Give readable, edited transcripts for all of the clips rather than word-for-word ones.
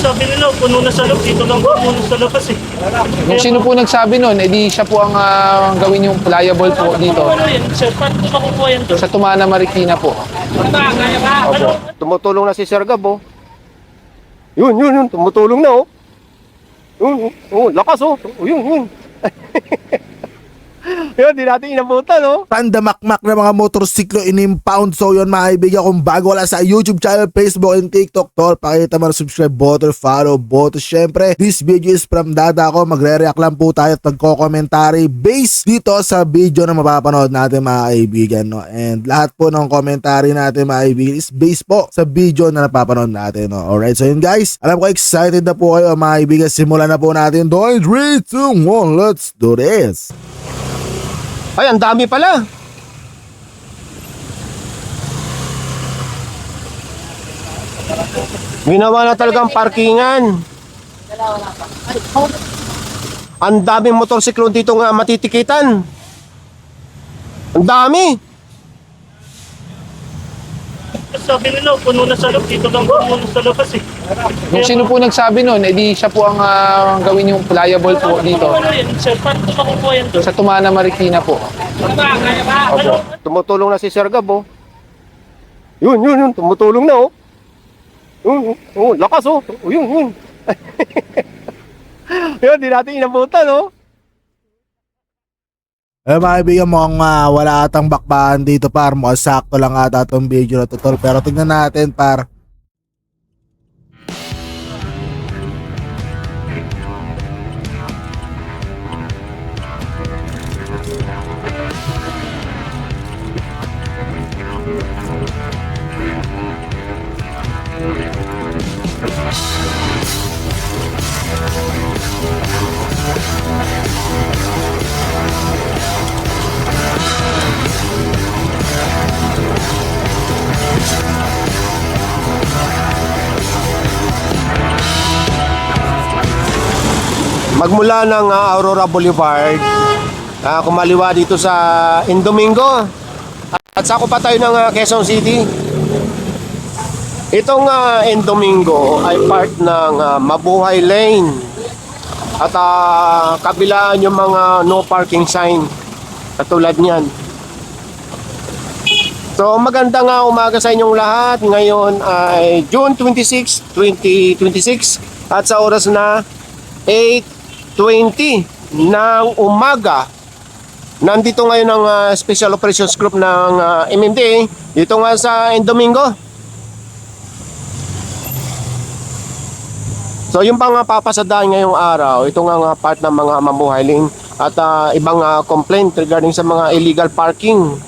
Sabi nila, puno na sa loob. Dito lang po, puno sa labas eh. Kung sino po nagsabi nun, edi siya po ang gawin yung pliable po dito. Ano yun, sir? Paano ko makukuha yan doon? Sa Tumana Marikina po. Opo. Tumutulong na si Sir Gab, oh. Yun, tumutulong na, oh. Lakas, oh. Yun. Yun, di natin inabutan, oh. Pandamakmak na mga motorsiklo in-impound. So yun mga kaibigan, kung bago wala sa YouTube channel, Facebook, and TikTok, tol, pakita mo na subscribe, button, follow, button. Syempre, this video is from Dada ko. Magre-react lang po tayo at nagko-commentary based dito sa video na mapapanood natin mga kaibigan, no? And lahat po ng commentary natin mga kaibigan is based po sa video na napapanood natin, no? Alright, so yun guys, alam ko excited na po kayo mga kaibigan. Simulan na po natin. 3, 2, 1, let's do this. Ay, ang dami pala. Ginawa na talagang parkingan. Ang daming motorsiklo dito nga matitikitan. Ang dami. Sabi nila, puno na sa loob. Dito lang po, puno sa labas eh. Kung sino po nagsabi nun, edi siya po ang gawin yung pliable po dito. Ano yun, sir? Paano ko makukuha yan doon? Sa Tumana Marikina po. Opo. Tumutulong na si Sir Gab, oh. Yun, tumutulong na, oh. Lakas, oh. Yun. Yun, di natin inabutan, oh. Mga kaibigan, mukhang wala atang bakbakan dito par. Mukhang sakto lang ata itong video na to, tol. Pero tingnan natin par. Magmula ng Aurora Boulevard, kumaliwa dito sa Indomingo at sako pa tayo ng Quezon City. Itong Indomingo ay part ng Mabuhay Lane at kabilaan yung mga no parking sign katulad niyan. So magandang umaga sa inyong lahat. Ngayon ay June 26, 2026 at sa oras na 8:20 ng umaga. Nandito ngayon ang Special Operations Group ng MMDA dito nga sa Indomingo. So yung pang papasadaan ngayong araw, ito nga part ng mga Mabuhay Lane at ibang complaint regarding sa mga illegal parking.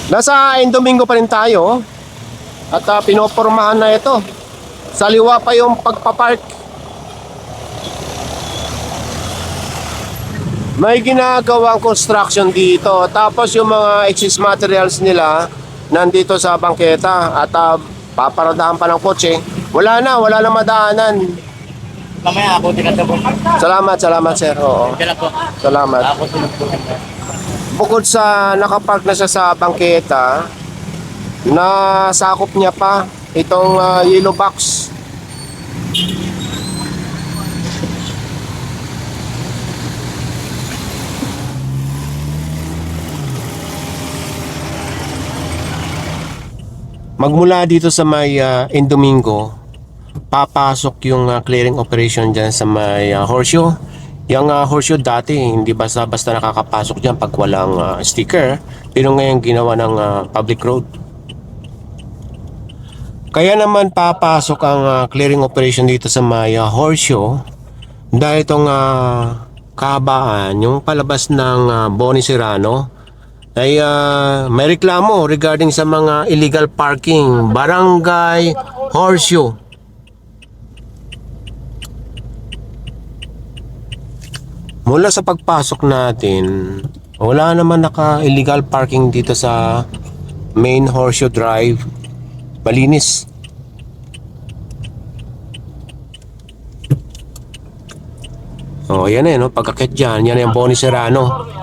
Nasa Indomingo pa rin tayo at pinopormahan na ito. Saliwa pa yung pagpapark. May ginagawang construction dito. Tapos yung mga excess materials nila nandito sa bangketa at paparadahan pa ng kotse. Wala na madaanan. Mamaya ako tinatapos. Salamat sir. Oo. Kailan po? Salamat. Ako tinatapos. Bukod sa nakapark na siya sa bangketa, nasakop niya pa itong yellow box. Magmula dito sa may Indomingo, papasok yung clearing operation dyan sa may horseshoe. Yung horseshoe dati, hindi basta-basta nakakapasok dyan pag walang sticker. Pero ngayon ginawa ng public road. Kaya naman papasok ang clearing operation dito sa may horseshoe dahil itong kahabaan, yung palabas ng Boni Serrano, ay may reklamo regarding sa mga illegal parking, barangay horseshoe. Mula sa pagpasok natin, wala naman naka-illegal parking dito sa main horseshoe drive. Malinis. Oh, yan no, pagkakit dyan, yan yung Boni Serrano.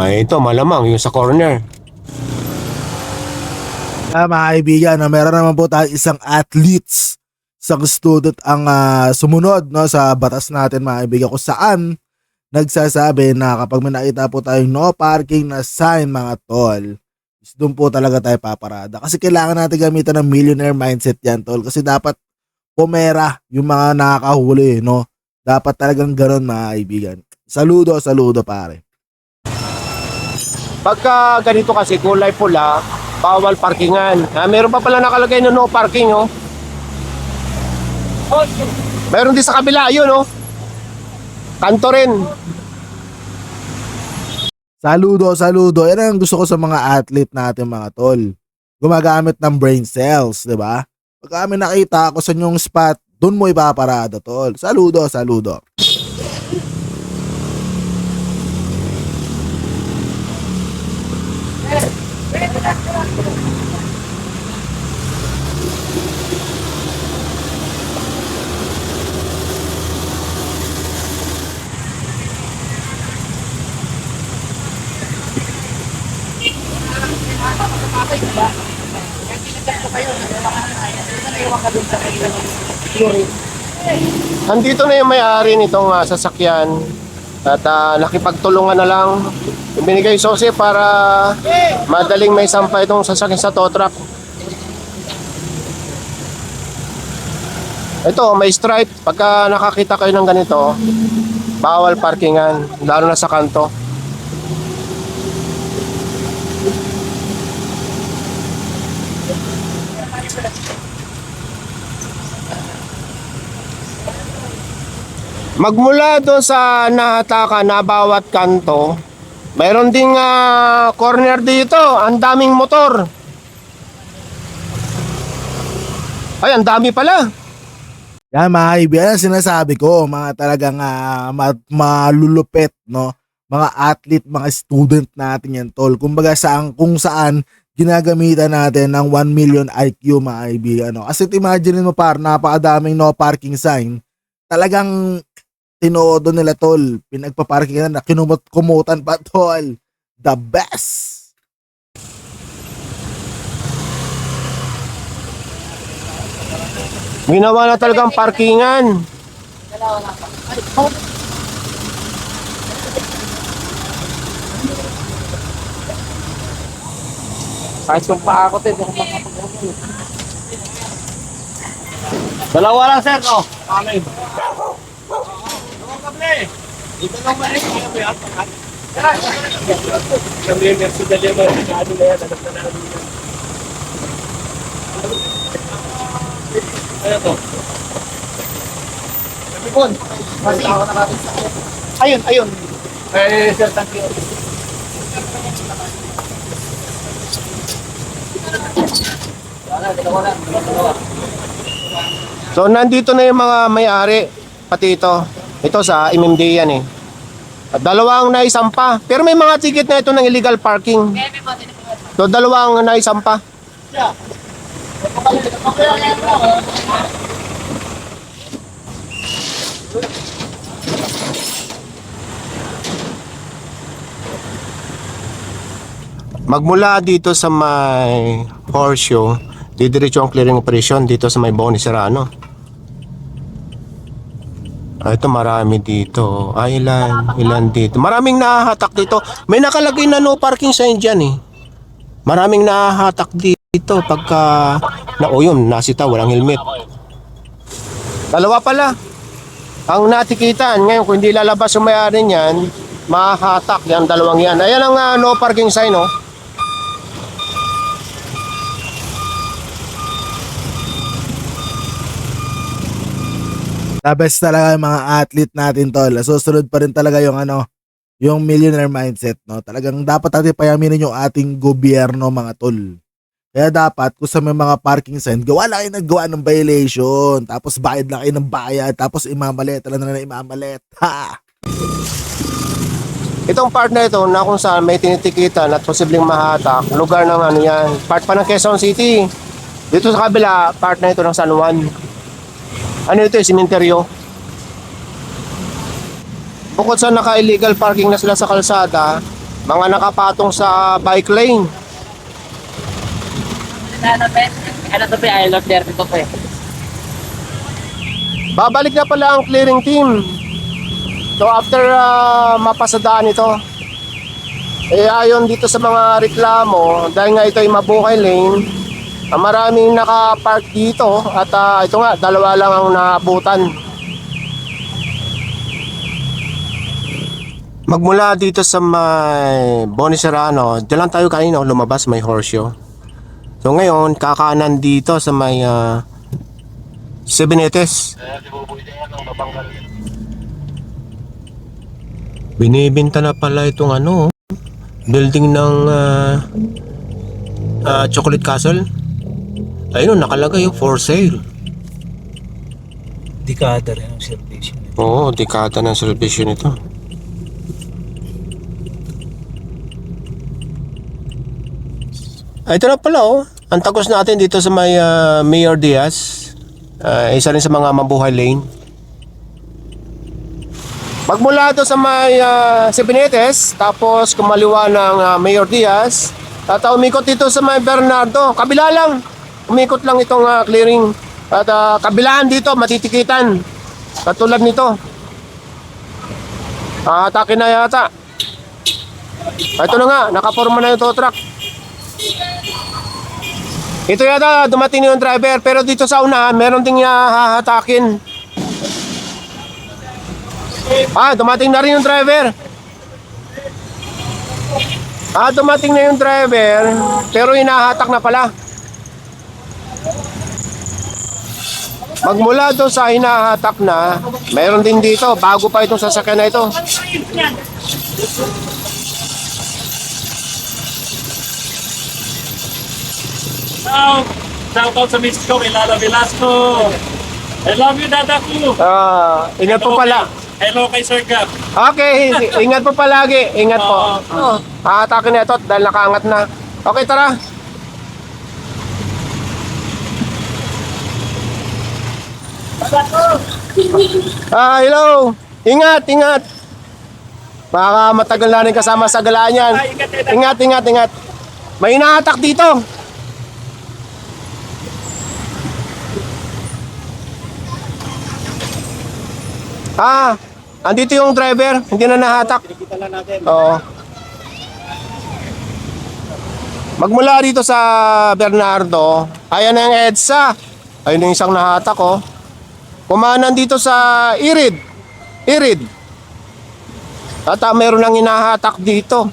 Ay, ito malamang yung sa corner. Mga kaibigan, no, meron naman po tayo isang athletes, isang student ang sumunod, no, sa batas natin mga kaibigan, kung saan nagsasabi na kapag may nakita po tayong no parking na sign mga tol, doon po talaga tayo paparada. Kasi kailangan natin gamitan ng millionaire mindset yan tol. Kasi dapat pumera yung mga nakakahuli, no? Dapat talagang gano'n mga kaibigan. Saludo pare. Pagka ganito kasi kulay pula, bawal parkingan. Meron pa pala nakalagay na no parking, oh. Meron din sa kabila, yun, oh. Kanto rin. Saludo. Yan ang gusto ko sa mga athlete natin mga tol. Gumagamit ng brain cells, di ba? Pag kami nakita ako sa inyong spot, doon mo ipaparada tol. Saludo. Andito na yung may-ari nitong sasakyan at nakipagtulungan na lang. Binigay susi para madaling may sampay itong sasakyan sa tow truck. Ito, may stripe. Pagka nakakita kayo ng ganito, bawal parkingan, lalo na sa kanto. Magmula doon sa nahatakan na bawat kanto, mayroon ding corner dito. Ang daming motor. Ay, ang dami pala. Yan mga kaibigan, sinasabi ko, mga talagang malulupet, no? Mga athlete, mga student natin yan tol. Kumbaga kung saan ginagamitan natin ng 1 million IQ mga kaibigan, no? Kasi imagine mo napakadaming no parking sign. Talagang tinodo nila tol, pinagpaparkingan na kumutan pa tol. The best. Ginawa na talagang parkingan. Kahit kung pa ako, dalawa lang, sir, no? Amen. Dito lang mali, kaya may apakat. Kami yung merci dali mo, ano na yan, alam na namin yan. Ano to? Kapipon, masitawa na natin sa ayun. Eh, sir, thank you. So nandito na yung mga may-ari pati ito. Ito sa MMD yan eh. At dalawang naisampa. Pero may mga ticket na ito ng illegal parking. So dalawang naisampa. Magmula dito sa may Horseshoe, didiretso ang clearing operation dito sa may Boni Serrano. Ito marami dito. Ilan dito. Maraming nahahatak dito. May nakalagay na no parking sign dyan eh. Maraming nahahatak dito pagka yun, nasita, walang helmet. Dalawa pala ang natikitan. Ngayon kung hindi lalabas yung may-ari niyan, mahahatak yan, dalawang yan. Ayan ang no parking sign, oh. The best talaga yung mga athlete natin tol. Susunod pa rin talaga yung yung millionaire mindset, no? Talagang dapat natin payaminin yung ating gobyerno mga tol. Kaya dapat kung sa may mga parking sign, gawa lang kayo naggawa ng violation. Tapos bayad lang kayo ng bayad. Tapos imamalet. Alam na imamalet. Ha! Itong part na ito na kung saan may tinitikitan at posibleng mahatak, lugar ng yan, part pa ng Quezon City. Dito sa kabila, part na ito ng San Juan. Ano ito, simenteryo. Bukod sa naka-illegal parking na sila sa kalsada, Mga nakapatong sa bike lane. Ano to pe? I love there to pe. Babalik na pala ang clearing team. So after mapasadaan ito, ayon dito sa mga reklamo, dahil nga ito ay mabuhay lane, maraming nakapark dito at ito nga, dalawa lang ang naabutan. Magmula dito sa may Boni Serrano, dyan lang tayo kanina lumabas, may horseshoe. So ngayon, kakanan dito sa may Sebenetes. Binibinta na pala itong building ng Chocolate Castle. Ayun, nakalagay yung for sale. Dekada rin ang servisyo. Oo, dekada ng servisyo nito. Ito na pala ang tagos natin dito sa may Mayor Diaz. Isa rin sa mga mabuhay lane. Magmula doon sa may Sebenetes, tapos kumaliwa ng Mayor Diaz, at umikot dito sa may Bernardo. Kabila lang, umikot lang itong clearing. At kabilaan dito, matitikitan. Katulad nito. Atake na yata. Ito na nga, nakaporma na yung tow truck. Ito yata, dumating yung driver, pero dito sa unahan, meron ding hahatakin. Dumating na rin yung driver. Dumating na yung driver, pero hinahatak na pala. Magmula doon sa hinahatak na, mayroon din dito, bago pa itong sasakyan na ito. Shout out sa miss ko, Ilala Velasco. I love you, dada ko. Ingat po pala. Hello kay Sir Gab. Okay, ingat po palagi. Ingat po. Atake na ito dahil nakaangat na. Okay, tara. Hello. Ingat, ingat. Baka matagal na rin kasama sa galaan yan. Ingat, ingat, ingat. May inahatak dito. Andito yung driver, hindi na nahatak. Oo. Magmula dito sa Bernardo, ayan na yung EDSA. Ayun yung isang nahatak, Kumanan dito sa Irid. At meron lang hinahatak dito.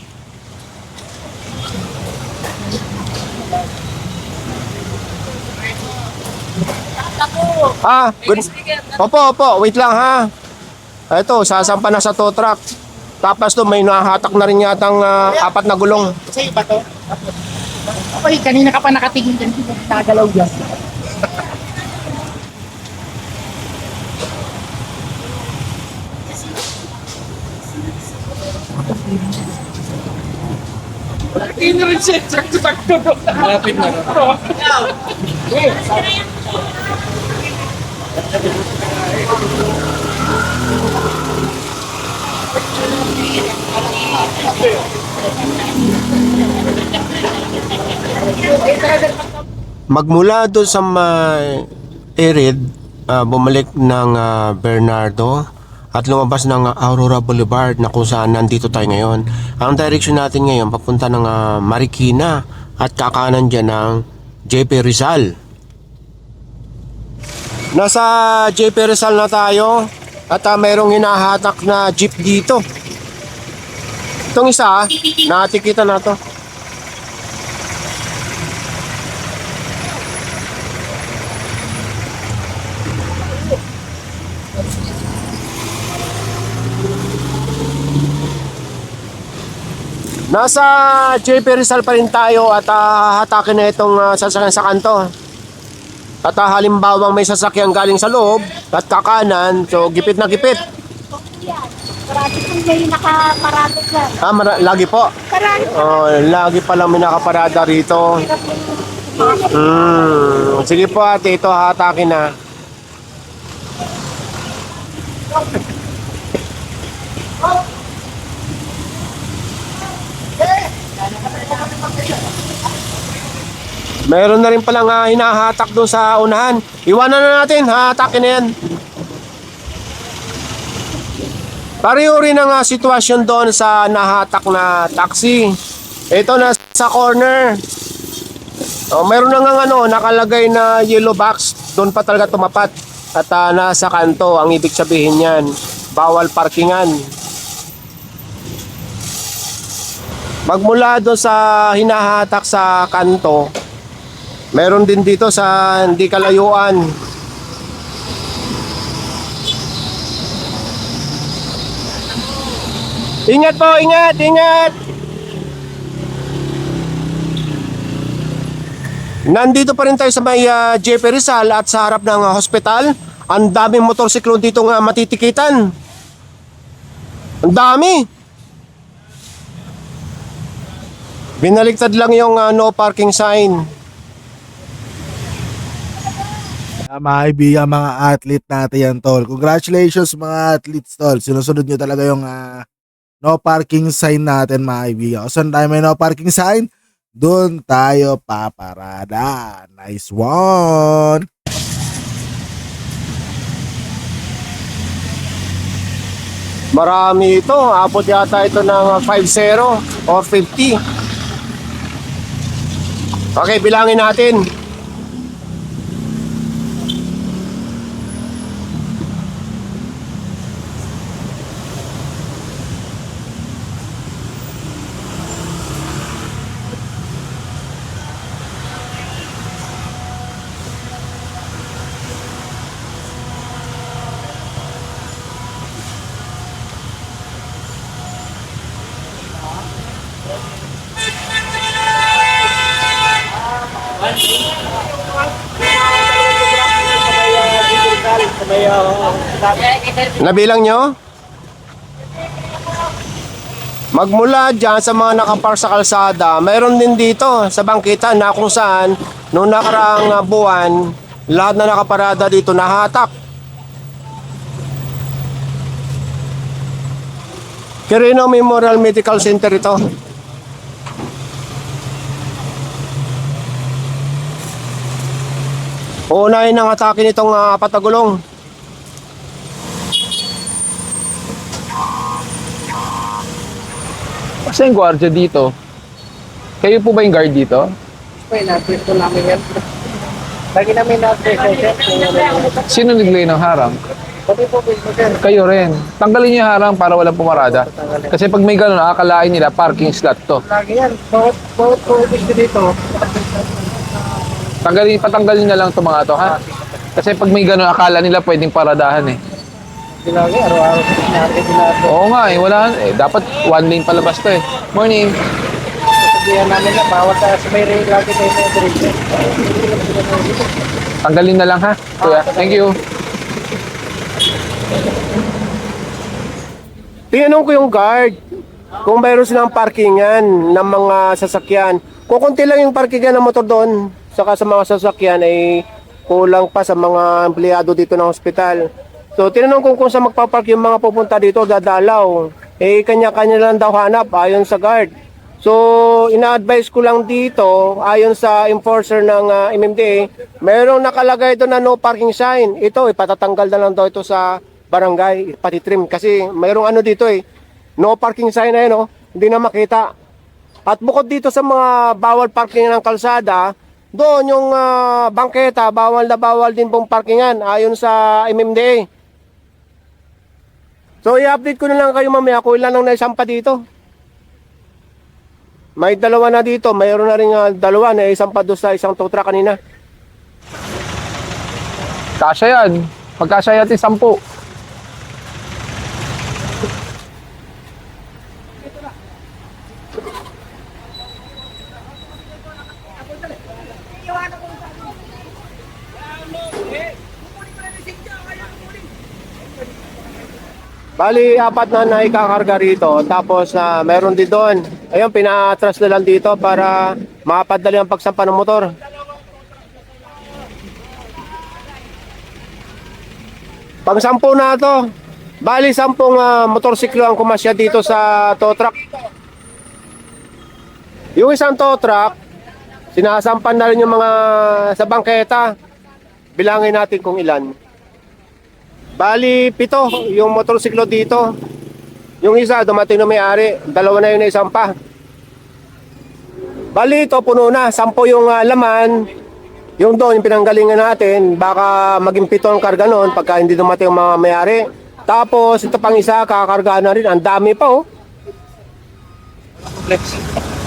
Good. Opo, wait lang ha. Ito, sasampa na sa tow truck. Tapos doon may nahatak na rin yatang 4 na gulong. Sa'yo ba to? Okay, kanina ka pa nakatingin dyan. Nagagalaw dyan. Hindi na rin siya. Sakto. Malapit na. Magmula doon sa may Irid, bumalik ng Bernardo at lumabas ng Aurora Boulevard na kung saan nandito tayo ngayon. Ang direction natin ngayon papunta ng Marikina at kakanan dyan ng JP Rizal. Nasa JP Rizal na tayo at mayroong hinahatak na jeep dito. Itong isa, natikita na to. Nasa JP Rizal pa rin tayo at hatakin na itong sasakyan sa kanto. At halimbawang may sasakyan galing sa loob at kakanan, so gipit na gipit. Marami kung may nakaparado dyan. Lagi po. Marami. Lagi palang may nakaparada rito. Sige po ate, ito hatakin na. Meron na rin palang hinahatak doon sa unahan. Iwanan na natin, hahatakin na yan. Pareho rin ang sitwasyon doon sa nahatak na taxi. Ito na sa corner. Meron na nga nakalagay na yellow box. Doon pa talaga tumapat. At nasa kanto, ang ibig sabihin yan, bawal parkingan. Magmula doon sa hinahatak sa kanto, meron din dito sa hindi kalayuan. Ingat po, ingat, ingat! Nandito pa rin tayo sa may JP Rizal at sa harap ng hospital. Ang daming motorsiklo dito matitikitan. Ang dami! Binaliktad lang yung no parking sign. Mga kaibigan, mga athlete natin yan, tol. Congratulations mga athletes, tol. Sinusunod nyo talaga yung no parking sign natin, mga kaibigan. Kung saan tayo may no parking sign, doon tayo paparada. Nice one! Marami ito. Abot yata ito ng 50 or 50. Okay, bilangin natin. Nabilang nyo? Magmula dyan sa mga nakapark sa kalsada, mayroon din dito sa bangkita na kung saan noong nakaraang buwan, lahat na nakaparada dito nahatak. Quirino Memorial Medical Center ito. Uunahin ang atake nitong apat na gulong. Kasi yung gwardiya dito. Kayo po ba yung guard dito? Okay, na-press ko namin yan. Lagi namin na-press sir. Sino naglay ng harang? Pati po, sir. Kayo rin. Tanggalin niyo yung harang para walang pumarada. Kasi pag may gano'n, akalain nila parking slot to. Lagi yan. Bawat gusto dito. Patanggalin na lang itong mga to, ha? Kasi pag may gano'n, akala nila pwedeng paradahan eh. Lagi, araw-araw sa natin ginagawa. Oo nga eh, wala eh. Dapat one lane palabas to eh. Morning. Sabihan namin na bawat sa may rail lagi tayo sa direction. Tanggalin na lang ha, kuya. Thank you. Tinanong ko yung guard kung mayroon silang parkingan ng mga sasakyan. Kung konti lang yung parkingan ng motor doon, saka sa mga sasakyan ay kulang pa sa mga empleyado dito ng hospital. So tinanong ko kung saan magpapark yung mga pupunta dito, dadalaw. Eh kanya-kanya lang daw hanap ayon sa guard. So ina-advise ko lang dito ayon sa enforcer ng MMDA, mayroong nakalagay ito na no parking sign. Ito ipatatanggal na lang daw ito sa barangay, pati trim kasi mayroong dito no parking sign na yun, hindi na makita. At bukod dito sa mga bawal parking ng kalsada, doon yung bangketa, bawal na bawal din pong parkingan ayon sa MMDA. So i-update ko na lang kayo mamaya kung ilan ang naisampa dito. May dalawa na dito, mayroon na rin dalawa na isampa doon sa isang tow truck kanina. Kasya yan. Pagkasya natin 10. Bali, 4 na naikakarga rito. Tapos meron din doon. Ayun, pina-atras na lang dito para mapadali ang pagsampa ng motor. Pang-10 na to. Bali, 10 motorsiklo ang kumasya dito sa tow truck. Yung isang tow truck, Sinasampan na rin yung mga sa bangketa. Bilangin natin kung ilan. Bali, 7 yung motorsiklo dito. Yung isa, dumating na may-ari. 2 na yun na isampa. Bali, ito puno na. 10 yung laman. Yung doon, yung pinanggalingan natin, baka maging 7 ang karga noon pagka hindi dumating yung mga may-ari. Tapos, ito pang isa, kakargaan na rin. Ang dami pa, oh.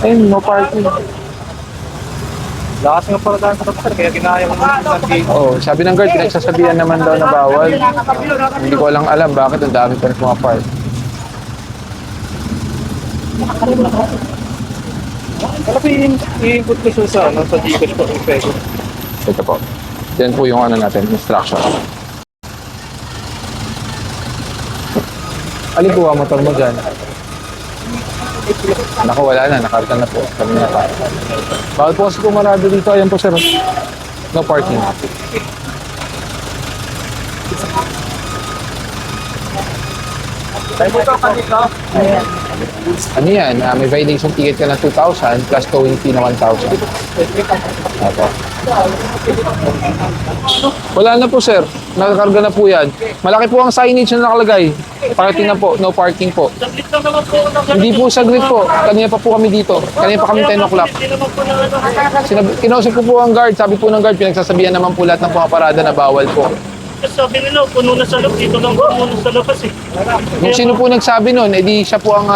Ayun, no parking. Lakas nga pala tayo sa kaya ginaya mo Oh, sabi ng guard, pinagsasabihan naman daw na bawal. Hindi ko lang alam bakit ang dami pa rin pumapark. Ano po i-input ko sa Gcash po yung peso? Ito po. Yan po yung ano natin, instruction. Alin po ang motor mo dyan? Naku, wala na. Nakarta na po. Kami na pa. Bawal po kasi pumarado dito. Ayan po, sir. No parking. Ano yan? May violation ticket ka na 2,000 plus towing fee na 1,000. Opo. Wala na po, sir. Nakakarga na po yan. Malaki po ang signage na nakalagay. Pakitingnan po, no parking po. Saglit lang naman po. Hindi po saglit po. Kanina pa po kami dito. Kanina pa kami 10 o'clock. Hindi naman po na Kinausap ko po ang guard. Sabi po ng guard, pinagsasabihan naman po lahat ng pumaparada na bawal po. sabi nila, puno na sa loob. Dito lang po, puno sa labas eh. Kung sino po nagsabi nun, edi siya po ang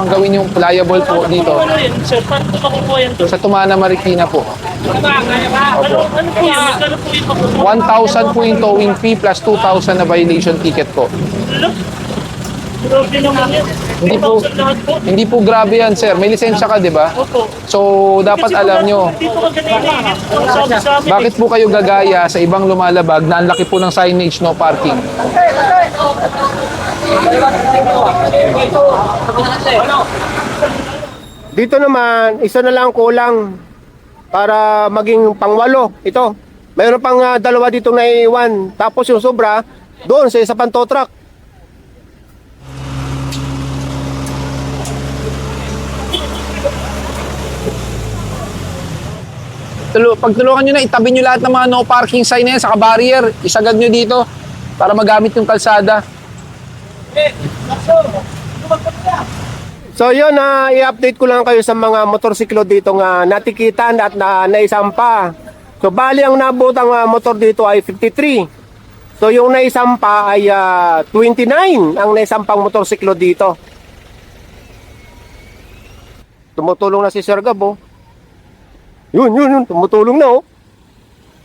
gawin yung liable po dito. Ano yun, sir? Paano po makukuha yan to? Sa Tumana Marikina po. Ano po yan? Magkano po yung makukuha? 1,000 po yung towing fee plus 2,000 na violation ticket po. Grabe naman yan. Hindi po, Lahat po. hindi po grabe yan, sir. May lisensya ka, di ba? Opo. So, dapat alam nyo, Dito ka ganyan eh. Sabi sa amin bakit po kayo gagaya sa ibang lumalabag na ang laki po ng signage no parking? Dito naman, isa na lang kulang para maging pang-8. Ito, mayroon pang 2 dito na iwan. Tapos yung sobra, doon sa isa pang tow truck. Pagtulungan nyo na, itabi nyo lahat ng mga no parking sign na yan, saka barrier. Isagad nyo dito para magamit yung kalsada. So yun, i-update ko lang kayo sa mga motorsiklo dito nga natikitan at naisampa. So bali ang nabutang motor dito ay 53. So yung naisampa ay 29 ang naisampang motorsiklo dito. Tumutulong na si Sir Gab, oh. Yun, tumutulong na, oh.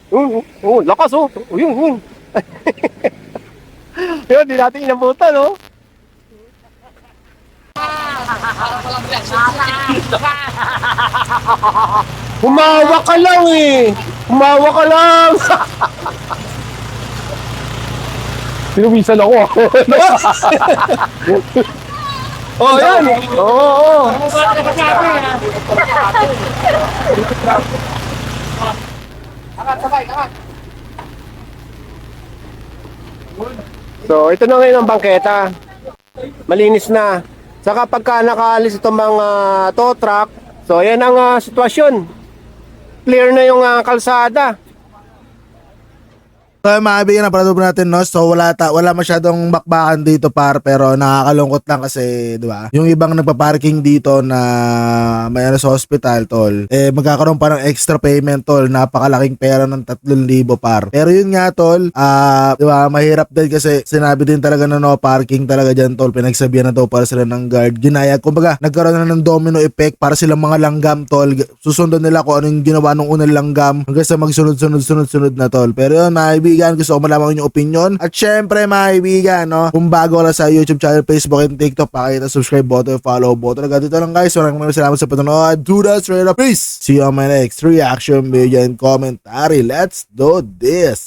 Yun, oh, lakas, oh. Yun. Yun, di natin inabutan, oh. Humawa ka lang, eh. Humawa ka lang. Pinuwisan ako. Oh, yan. Oo. So, ito na ngayon ang bangketa. Malinis na. Saka pagka nakaalis itong mga tow truck, so yan ang sitwasyon. Clear na yung kalsada. So mga kaibigan, naparado po natin, no? So wala masyadong bakbakan dito pero nakakalungkot lang kasi, di ba? Yung ibang nagpa-parking dito na may sa hospital, tol, magkakaroon pa ng extra payment, tol. Napakalaking pera ng 3,000 par. Pero yun nga, tol, di ba? Mahirap din kasi sinabi din talaga na no parking talaga dyan, tol. Pinagsabihan na daw para sila ng guard. Ginaya, kumbaga, nagkaroon na ng domino effect para silang mga langgam, tol. Susundan nila kung anong ginawa ng unang langgam hanggang sa magsunod na, tol. Pero yun, mga kaibigan, gusto ko malaman yung opinion. At syempre, mga kaibigan, no, kung bago ka lang sa YouTube channel, Facebook, and TikTok, pakita subscribe button, follow button. Agad dito lang, guys. Maraming salamat sa panonood. Do that straight up. Peace! See you on my next reaction video and commentary. Let's do this!